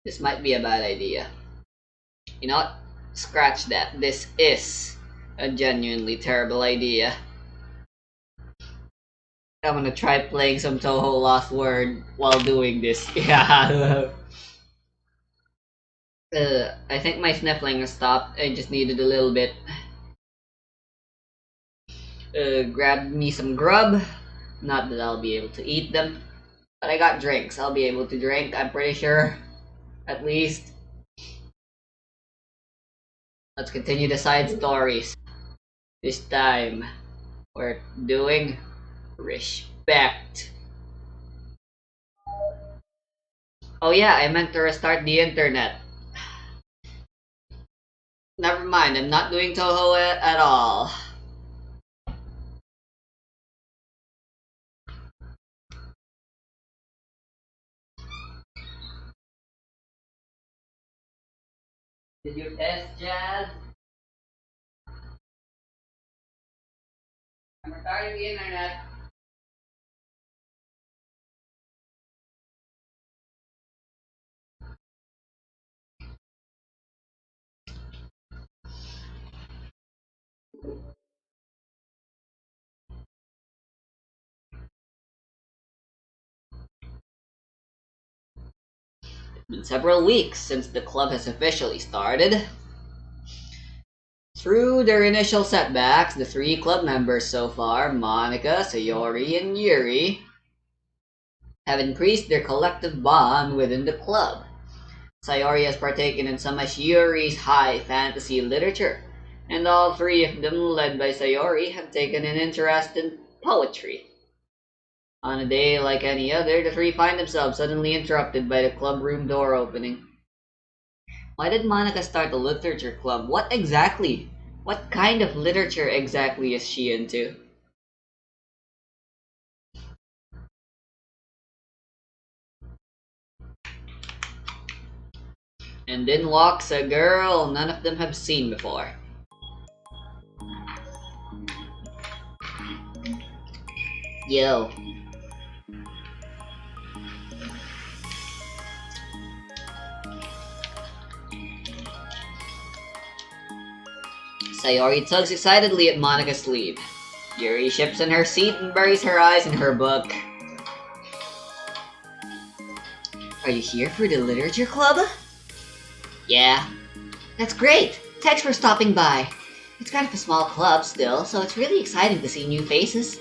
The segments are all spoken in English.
This might be a bad idea. You know what? Scratch that. This is a genuinely terrible idea. I'm gonna try playing some Toho Lost Word while doing this. Yeah. I think my sniffling has stopped. I just needed a little bit. Grab me some grub. Not that I'll be able to eat them. But I got drinks. I'll be able to drink, I'm pretty sure. At least. Let's continue the side stories. This time, we're doing respect. Oh yeah, I meant to restart the internet. Never mind, I'm not doing Toho at all. Did you test, Jazz? I'm restarting the internet. It's been several weeks since the club has officially started. Through their initial setbacks, the 3 club members so far, Monika, Sayori, and Yuri, have increased their collective bond within the club. Sayori has partaken in some of Yuri's high fantasy literature, and all 3 of them, led by Sayori, have taken an interest in poetry. On a day like any other, the 3 find themselves suddenly interrupted by the club room door opening. Why did Monika start a literature club? What exactly? What kind of literature exactly is she into? And in walks a girl none of them have seen before. Yo. Sayori tugs excitedly at Monika's sleeve. Yuri shifts in her seat and buries her eyes in her book. Are you here for the literature club? Yeah. That's great! Thanks for stopping by. It's kind of a small club still, so it's really exciting to see new faces.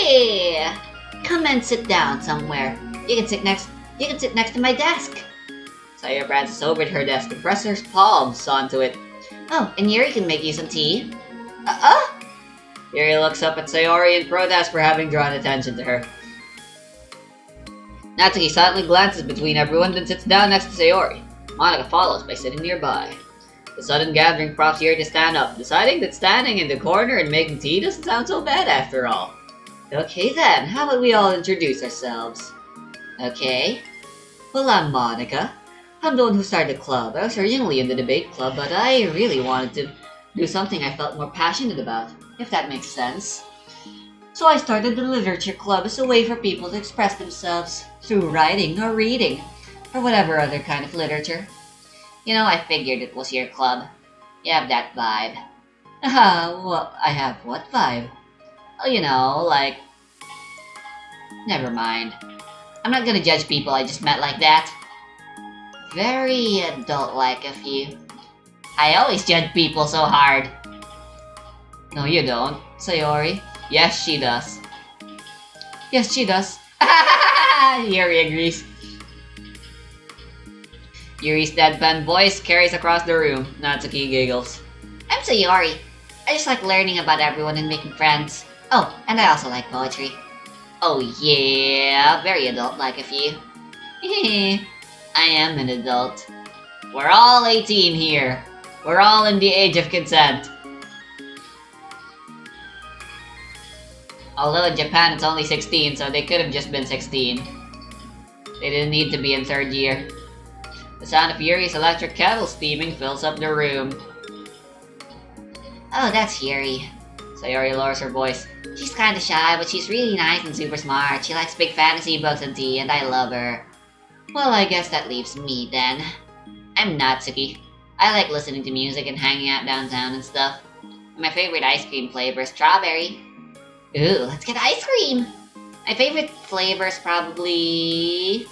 Yeah! Come and sit down somewhere. You can sit next to my desk. Sayori prances over to her desk and presses her palms onto it. Oh, and Yuri can make you some tea. Yuri looks up at Sayori in protest for having drawn attention to her. Natsuki silently glances between everyone, then sits down next to Sayori. Monika follows by sitting nearby. The sudden gathering prompts Yuri to stand up, deciding that standing in the corner and making tea doesn't sound so bad after all. Okay then, how about we all introduce ourselves? Okay. Well, I'm Monika. I'm the one who started the club. I was originally in the debate club, but I really wanted to do something I felt more passionate about, if that makes sense. So I started the literature club as a way for people to express themselves through writing or reading, or whatever other kind of literature. You know, I figured it was your club. You have that vibe. Well, I have what vibe? Oh, you know, like... Never mind. I'm not gonna judge people I just met like that. Very adult-like of you. I always judge people so hard. No, you don't, Sayori. Yes, she does. Yes, she does. Yuri agrees. Yuri's deadpan voice carries across the room. Natsuki giggles. I'm Sayori. I just like learning about everyone and making friends. Oh, and I also like poetry. Oh yeah, very adult-like of you. I am an adult. We're all 18 here. We're all in the age of consent. Although in Japan it's only 16, so they could have just been 16. They didn't need to be in 3rd year. The sound of Yuri's electric kettle steaming fills up the room. Oh, that's Yuri. Sayori lowers her voice. She's kinda shy, but she's really nice and super smart. She likes big fantasy books and tea, and I love her. Well, I guess that leaves me then. I'm Natsuki. I like listening to music and hanging out downtown and stuff. My favorite ice cream flavor is strawberry. Ooh, let's get ice cream! My favorite flavor is probably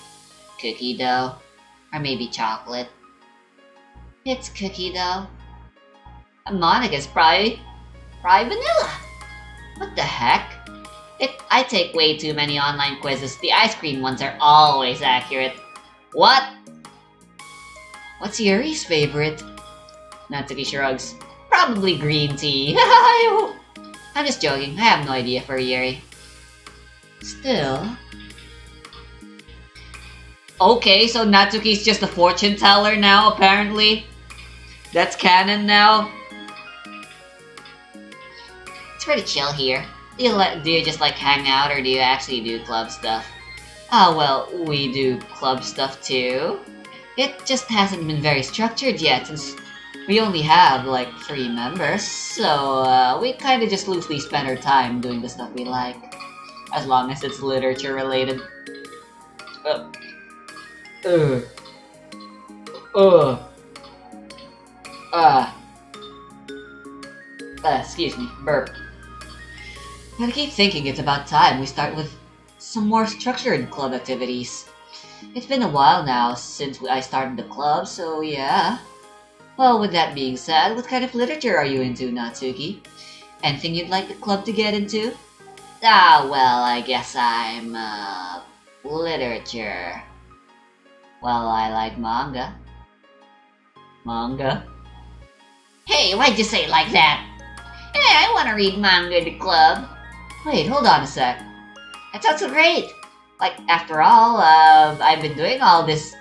cookie dough. Or maybe chocolate. It's cookie dough. And Monika's probably vanilla. What the heck? I take way too many online quizzes. The ice cream ones are always accurate. What? What's Yuri's favorite? Natsuki shrugs. Probably green tea. I'm just joking. I have no idea for Yuri. Still. Okay, so Natsuki's just a fortune teller now, apparently. That's canon now. It's pretty chill here. Do you just like hang out, or do you actually do club stuff? Oh well, we do club stuff too. It just hasn't been very structured yet, since we only have like 3 members, so we kinda just loosely spend our time doing the stuff we like. As long as it's literature related. Excuse me, burp. But I keep thinking it's about time we start with some more structured club activities. It's been a while now since I started the club, so yeah. Well, with that being said, what kind of literature are you into, Natsuki? Anything you'd like the club to get into? Ah, well, I guess I'm, literature. Well, I like manga. Manga? Hey, why'd you say it like that? Hey, I want to read manga in the club. Wait, hold on a sec. That sounds so great! Like, after all, I've been doing all this,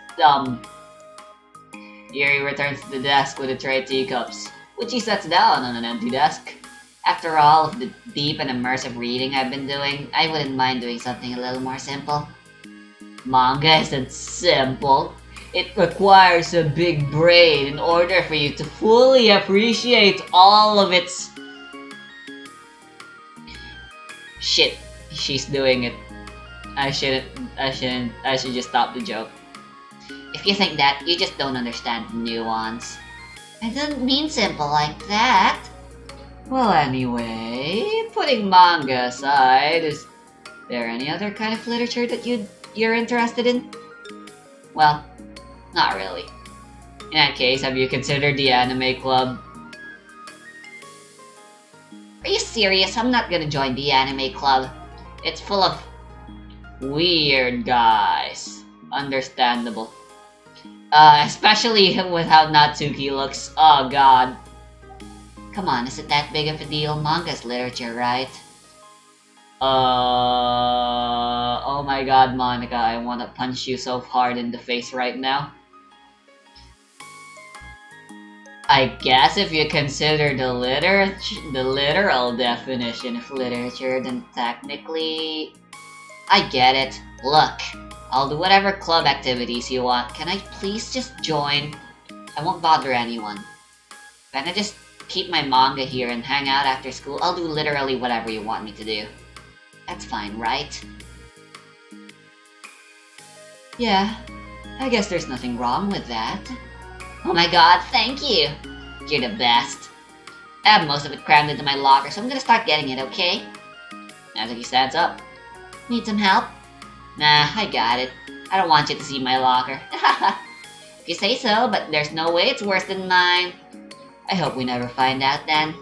Yuri returns to the desk with a tray of teacups, which he sets down on an empty desk. After all of the deep and immersive reading I've been doing, I wouldn't mind doing something a little more simple. Manga isn't simple. It requires a big brain in order for you to fully appreciate all of its... Shit, she's doing it. I should just stop the joke. If you think that, you just don't understand the nuance. I didn't mean simple like that. Well, anyway, putting manga aside, is there any other kind of literature that you're interested in? Well, not really. In that case, have you considered the anime club? Are you serious? I'm not gonna join the anime club. It's full of weird guys. Understandable. Especially with how Natsuki looks. Oh god. Come on, is it that big of a deal? Manga's literature, right? Oh my god, Monika, I wanna punch you so hard in the face right now. I guess if you consider the literal definition of literature, then technically... I get it. Look, I'll do whatever club activities you want. Can I please just join? I won't bother anyone. Can I just keep my manga here and hang out after school? I'll do literally whatever you want me to do. That's fine, right? Yeah, I guess there's nothing wrong with that. Oh my god, thank you! You're the best. I have most of it crammed into my locker, so I'm gonna start getting it, okay? Natsuki stands up. Need some help? Nah, I got it. I don't want you to see my locker. If you say so, but there's no way it's worse than mine. I hope we never find out then.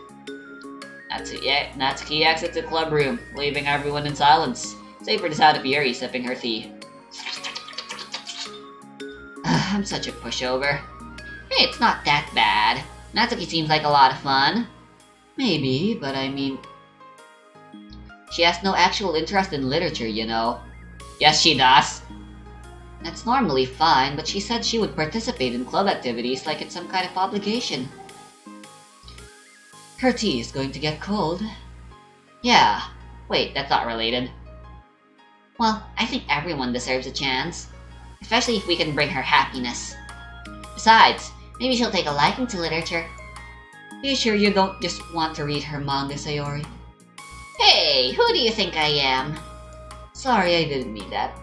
Natsuki exits the club room, leaving everyone in silence, save for the sound of Yuri sipping her tea. I'm such a pushover. Hey, it's not that bad. Natsuki seems like a lot of fun. Maybe, but I mean... She has no actual interest in literature, you know. Yes, she does. That's normally fine, but she said she would participate in club activities like it's some kind of obligation. Her tea is going to get cold. Yeah. Wait, that's not related. Well, I think everyone deserves a chance. Especially if we can bring her happiness. Besides, maybe she'll take a liking to literature. Are you sure you don't just want to read her manga, Sayori? Hey, who do you think I am? Sorry, I didn't mean that.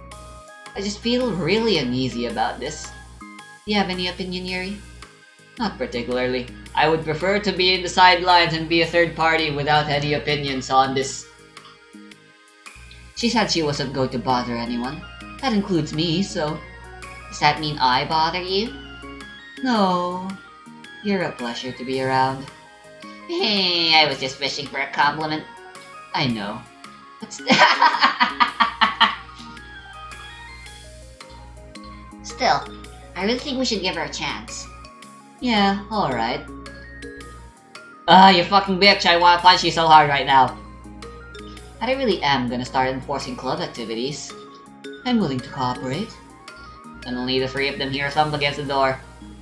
I just feel really uneasy about this. Do you have any opinion, Yuri? Not particularly. I would prefer to be in the sidelines and be a third party without any opinions on this. She said she wasn't going to bother anyone. That includes me, so... Does that mean I bother you? No. You're a pleasure to be around. Hey, I was just wishing for a compliment. I know. Still, I really think we should give her a chance. Yeah, alright. You fucking bitch, I wanna punch you so hard right now. But I really am gonna start enforcing club activities. I'm willing to cooperate. Suddenly the three of them hear a thump against the door.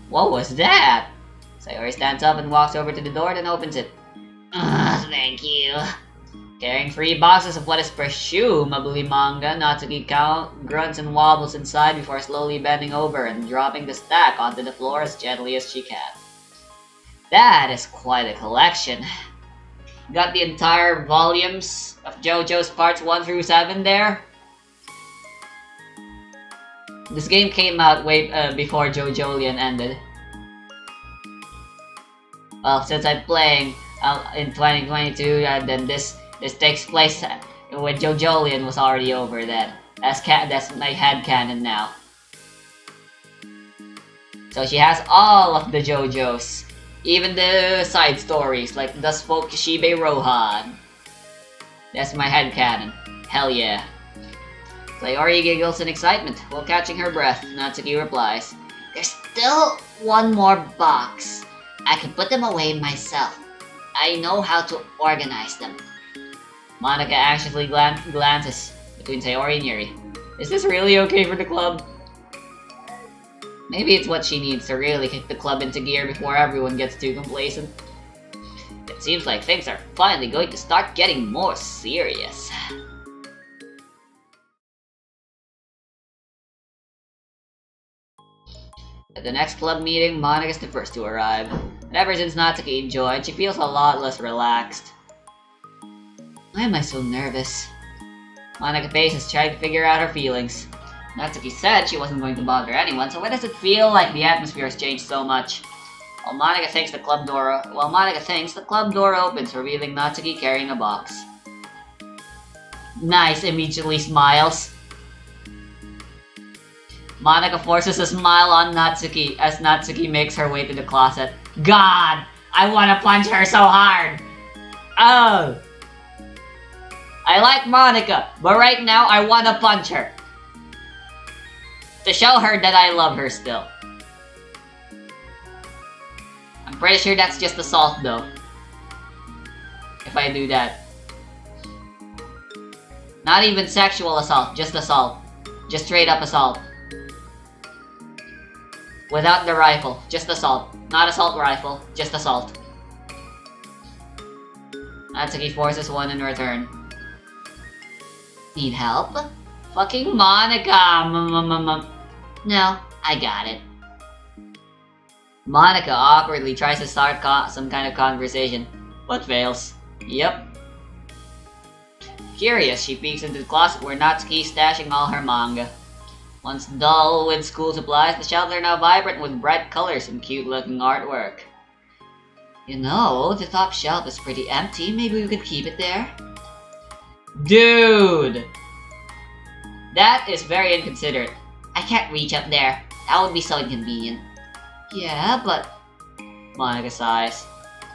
What was that? Sayori stands up and walks over to the door, then opens it. Thank you. Carrying 3 boxes of what is presumably manga, Natsuki grunts and wobbles inside before slowly bending over and dropping the stack onto the floor as gently as she can. That is quite a collection. Got the entire volumes of JoJo's parts 1 through 7 there. This game came out way before JoJolion ended. Well, since I'm playing in 2022, then this takes place when JoJolion was already over then. That's my headcanon now. So she has all of the JoJos. Even the side stories, like Thus Spoke Kishibe Rohan. That's my headcanon. Hell yeah. Sayori giggles in excitement while catching her breath. Natsuki replies, There's still one more box. I can put them away myself. I know how to organize them. Monika anxiously glances between Sayori and Yuri. Is this really okay for the club? Maybe it's what she needs to really kick the club into gear before everyone gets too complacent. It seems like things are finally going to start getting more serious. At the next club meeting, Monika is the first to arrive. And ever since Natsuki joined, she feels a lot less relaxed. Why am I so nervous? Monika faces trying to figure out her feelings. Natsuki said she wasn't going to bother anyone, so why does it feel like the atmosphere has changed so much? While Monika thinks the club door opens, revealing Natsuki carrying a box. Nice, immediately smiles. Monika forces a smile on Natsuki as Natsuki makes her way to the closet. God! I wanna punch her so hard! Oh! I like Monika, but right now I wanna punch her. To show her that I love her still. I'm pretty sure that's just assault though. If I do that. Not even sexual assault, just assault. Just straight up assault. Without the rifle, just assault. Not assault rifle, just assault. Natsuki forces one in return. Need help? Fucking Monika! No, I got it. Monika awkwardly tries to start some kind of conversation, but fails. Yep. Curious, she peeks into the closet where Natsuki is stashing all her manga. Once dull with school supplies, the shelves are now vibrant with bright colors and cute-looking artwork. You know, the top shelf is pretty empty. Maybe we could keep it there? Dude! That is very inconsiderate. I can't reach up there. That would be so inconvenient. Yeah, but... Monika sighs.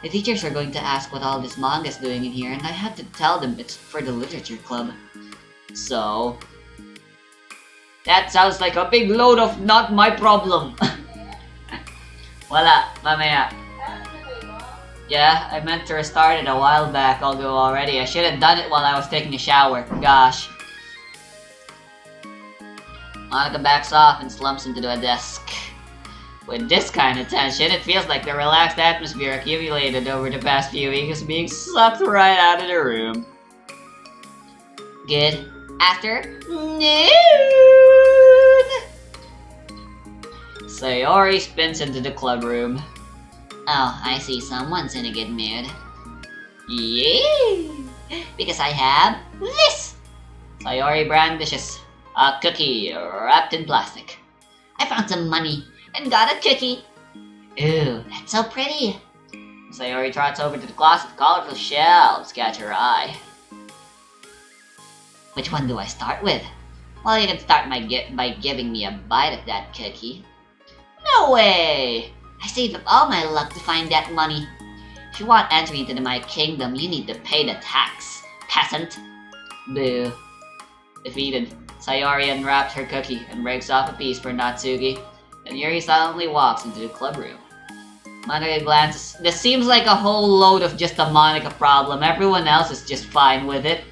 The teachers are going to ask what all this manga is doing in here, and I had to tell them it's for the literature club. So... That sounds like a big load of not my problem. Wala, mamaya. Yeah, I meant to restart it a while back, although already I should have done it while I was taking a shower. Gosh. Monika backs off and slumps into the desk. With this kind of tension, it feels like the relaxed atmosphere accumulated over the past few weeks is being sucked right out of the room. Good. After noon! Sayori spins into the club room. Oh, I see someone's in a good mood. Yeah! Because I have this! Sayori brandishes A cookie wrapped in plastic. I found some money and got a cookie. Ooh, that's so pretty. Sayori trots over to the closet with colorful shelves catch her eye. Which one do I start with? Well, you can start by giving me a bite of that cookie. No way! I saved up all my luck to find that money. If you want entry into my kingdom, you need to pay the tax, peasant. Boo. Defeated, Sayori unwraps her cookie and breaks off a piece for Natsuki, and Yuri silently walks into the club room. Monika glances. This seems like a whole load of just a Monika problem. Everyone else is just fine with it.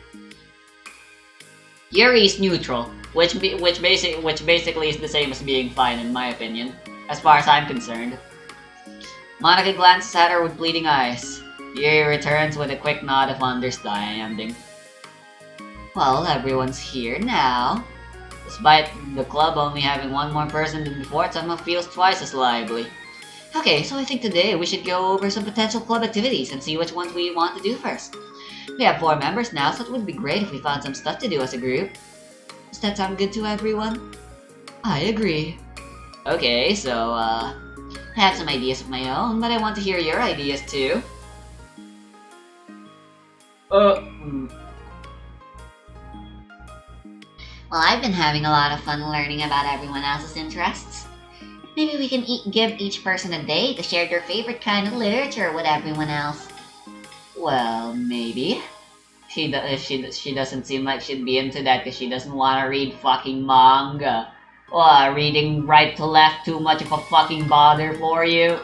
Yuri's neutral, which basically is the same as being fine in my opinion, as far as I'm concerned. Monika glances at her with bleeding eyes. Yuri returns with a quick nod of understanding. Well, everyone's here now. Despite the club only having one more person than before, it somehow feels twice as lively. Okay, so I think today we should go over some potential club activities and see which ones we want to do first. We have 4 members now, so it would be great if we found some stuff to do as a group. Does that sound good to everyone? I agree. Okay, so, I have some ideas of my own, but I want to hear your ideas too. Well, I've been having a lot of fun learning about everyone else's interests. Maybe we can give each person a day to share their favorite kind of literature with everyone else. Well, maybe. She doesn't seem like she'd be into that because she doesn't want to read fucking manga. Reading right to left too much of a fucking bother for you?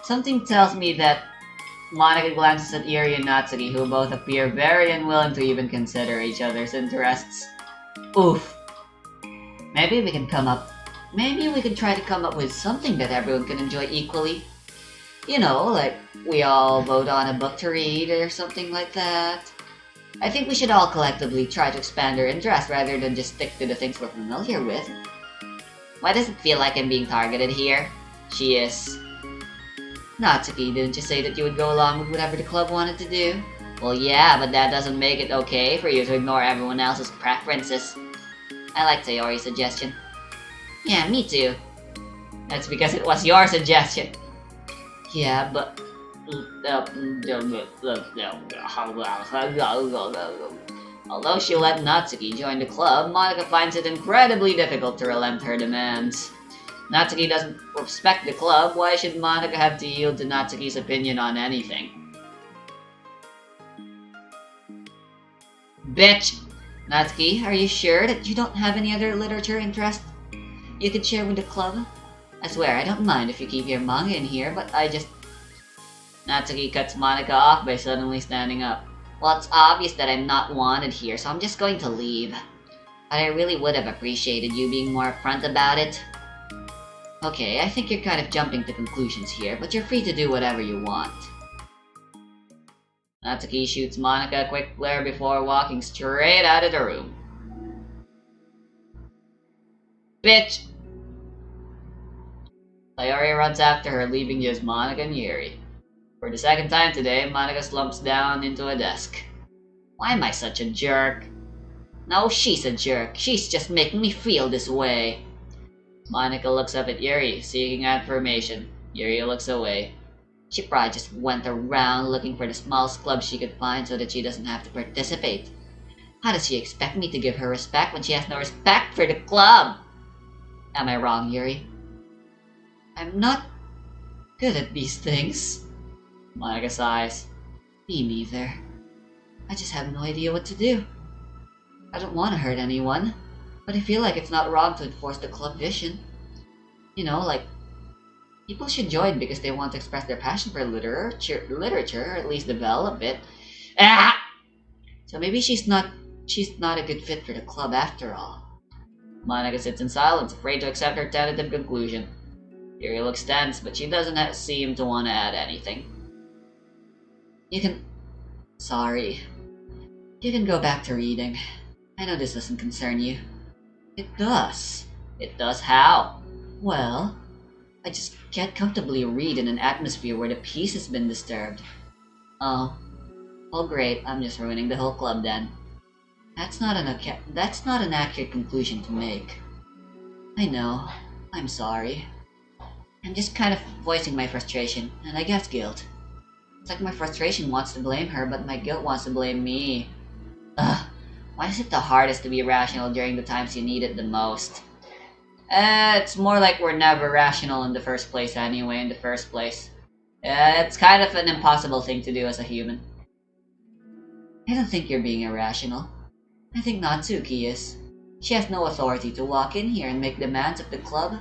Something tells me that Monika glances at Iri and Natsuki, who both appear very unwilling to even consider each other's interests. Oof. Maybe we can try to come up with something that everyone can enjoy equally. You know, like we all vote on a book to read or something like that. I think we should all collectively try to expand our interest rather than just stick to the things we're familiar with. Why does it feel like I'm being targeted here? She is. Natsuki, didn't you say that you would go along with whatever the club wanted to do? Well, yeah, but that doesn't make it okay for you to ignore everyone else's preferences. I like Sayori's suggestion. Yeah, me too. That's because it was your suggestion. Yeah, but... Although she let Natsuki join the club, Monika finds it incredibly difficult to relent her demands. Natsuki doesn't respect the club, why should Monika have to yield to Natsuki's opinion on anything? Bitch! Natsuki, are you sure that you don't have any other literature interest you could share with the club? I swear, I don't mind if you keep your manga in here, but I just... Natsuki cuts Monika off by suddenly standing up. Well, it's obvious that I'm not wanted here, so I'm just going to leave. But I really would have appreciated you being more upfront about it. Okay, I think you're kind of jumping to conclusions here, but you're free to do whatever you want. Natsuki shoots Monika a quick glare before walking straight out of the room. Bitch! Sayori runs after her, leaving just Monika and Yuri. For the second time today, Monika slumps down into a desk. Why am I such a jerk? No, she's a jerk. She's just making me feel this way. Monika looks up at Yuri, seeking affirmation. Yuri looks away. She probably just went around looking for the smallest club she could find so that she doesn't have to participate. How does she expect me to give her respect when she has no respect for the club? Am I wrong, Yuri? I'm not good at these things. Monika sighs. Me neither. I just have no idea what to do. I don't want to hurt anyone, but I feel like it's not wrong to enforce the club vision. You know, like, people should join because they want to express their passion for literature, or at least develop it. Ah! So maybe she's not a good fit for the club after all. Monika sits in silence, afraid to accept her tentative conclusion. Yuri looks tense, but she doesn't seem to want to add anything. Sorry. You can go back to reading. I know this doesn't concern you. It does. It does how? Well, I just can't comfortably read in an atmosphere where the peace has been disturbed. Oh. Well, great. I'm just ruining the whole club then. That's not an accurate conclusion to make. I know. I'm sorry. I'm just kind of voicing my frustration, and I guess guilt. It's like my frustration wants to blame her, but my guilt wants to blame me. Ugh. Why is it the hardest to be rational during the times you need it the most? It's more like we're never rational in the first place anyway, It's kind of an impossible thing to do as a human. I don't think you're being irrational. I think Natsuki is. She has no authority to walk in here and make demands of the club.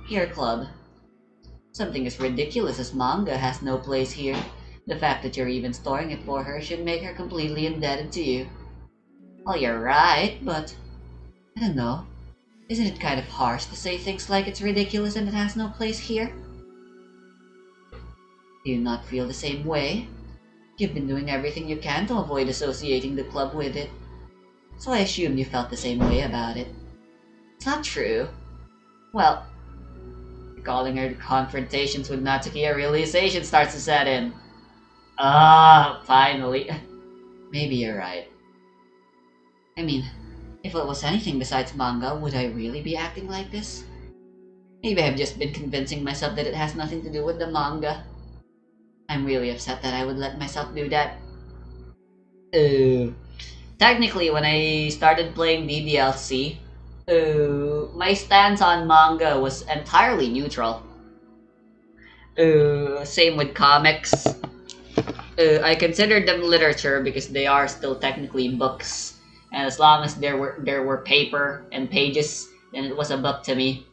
Your club. Something as ridiculous as manga has no place here. The fact that you're even storing it for her should make her completely indebted to you. Well, you're right, but... I don't know. Isn't it kind of harsh to say things like it's ridiculous and it has no place here? Do you not feel the same way? You've been doing everything you can to avoid associating the club with it. So I assumed you felt the same way about it. It's not true. Well, recalling her confrontations with Natsuki, a realization starts to set in. Ah, finally. Maybe you're right. I mean, if it was anything besides manga, would I really be acting like this? Maybe I've just been convincing myself that it has nothing to do with the manga. I'm really upset that I would let myself do that. Technically, when I started playing DDLC, my stance on manga was entirely neutral. Same with comics. I considered them literature because they are still technically books, and as long as there were paper and pages, then it was a book to me.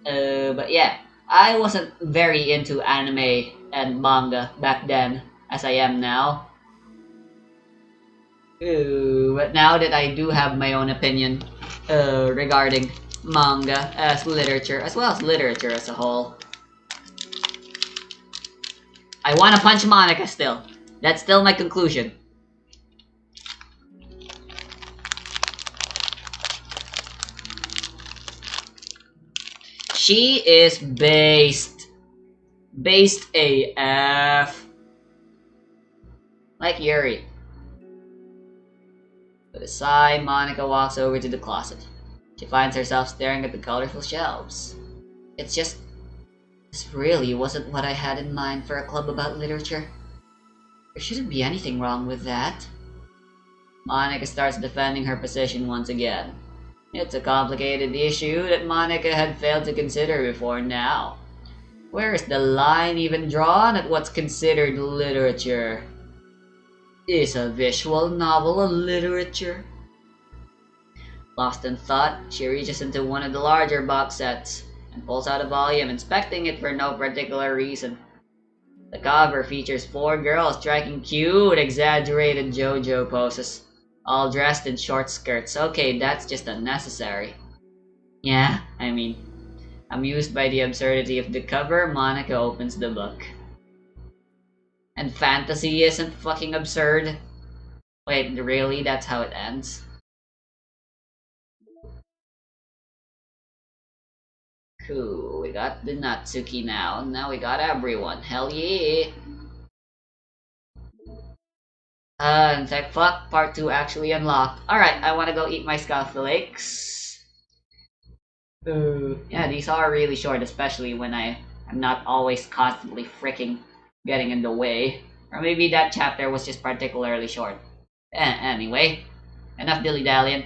But yeah, I wasn't very into anime and manga back then as I am now. But now that I do have my own opinion regarding manga as literature, as well as literature as a whole, I want to punch Monika still. That's still my conclusion. She is based. Based AF. Like Yuri. With a sigh, Monika walks over to the closet. She finds herself staring at the colorful shelves. This really wasn't what I had in mind for a club about literature. There shouldn't be anything wrong with that. Monika starts defending her position once again. It's a complicated issue that Monika had failed to consider before now. Where is the line even drawn at what's considered literature? Is a visual novel a literature? Lost in thought, she reaches into one of the larger box sets and pulls out a volume, inspecting it for no particular reason. The cover features 4 girls striking cute, exaggerated JoJo poses, all dressed in short skirts. Okay, that's just unnecessary. Yeah, I mean, amused by the absurdity of the cover, Monika opens the book. And fantasy isn't fucking absurd? Wait, really? That's how it ends? Cool, we got the Natsuki now. Now we got everyone. Hell yeah! In fact, fuck, part 2 actually unlocked. Alright, I wanna go eat my scalphlakes. Yeah, these are really short, especially when I'm not always constantly freaking getting in the way. Or maybe that chapter was just particularly short. Anyway, enough dilly-dallying.